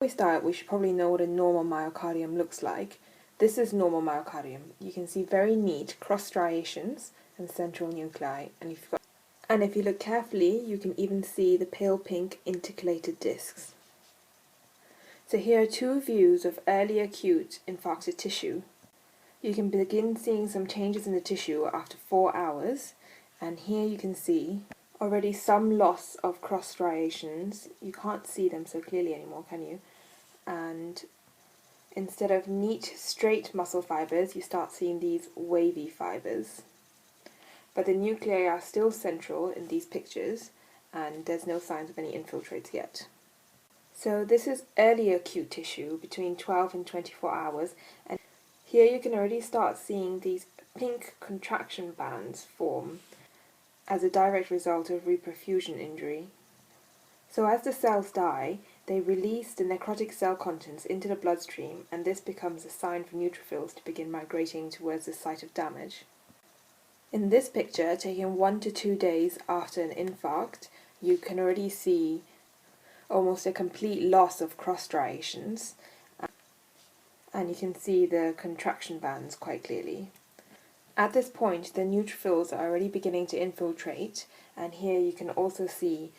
Before we start, we should probably know what a normal myocardium looks like. This is normal myocardium. You can see very neat cross striations and central nuclei, and if you look carefully, you can even see the pale pink intercalated discs. So here are two views of early acute infarcted tissue. You can begin seeing some changes in the tissue after 4 hours, and here you can see already some loss of cross striations. You can't see them so clearly anymore, can you? And instead of neat, straight muscle fibers, you start seeing these wavy fibers. But the nuclei are still central in these pictures, and there's no signs of any infiltrates yet. So this is early acute tissue between 12 and 24 hours, and here you can already start seeing these pink contraction bands form as a direct result of reperfusion injury. So as the cells die, they release the necrotic cell contents into the bloodstream, and this becomes a sign for neutrophils to begin migrating towards the site of damage. In this picture, taken 1 to 2 days after an infarct, you can already see almost a complete loss of cross striations, and you can see the contraction bands quite clearly. At this point, the neutrophils are already beginning to infiltrate, and here you can also see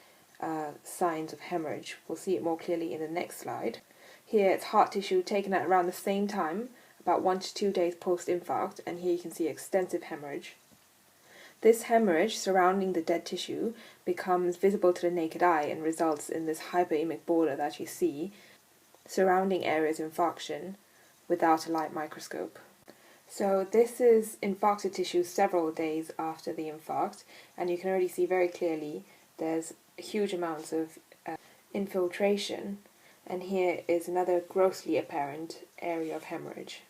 signs of hemorrhage. We'll see it more clearly in the next slide. Here it's heart tissue taken at around the same time, about 1 to 2 days post-infarct, and here you can see extensive hemorrhage. This hemorrhage surrounding the dead tissue becomes visible to the naked eye and results in this hyperemic border that you see surrounding areas of infarction without a light microscope. So this is infarcted tissue several days after the infarct, and you can already see very clearly there's huge amounts of infiltration, and here is another grossly apparent area of hemorrhage.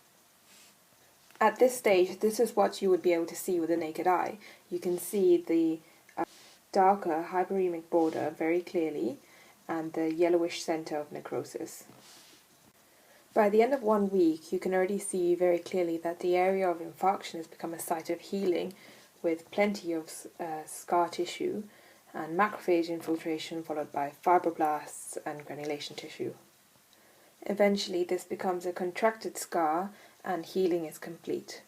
At this stage, this is what you would be able to see with the naked eye. You can see the darker hyperemic border very clearly and the yellowish center of necrosis. By the end of 1 week, you can already see very clearly that the area of infarction has become a site of healing with plenty of scar tissue and macrophage infiltration followed by fibroblasts and granulation tissue. Eventually, this becomes a contracted scar and healing is complete.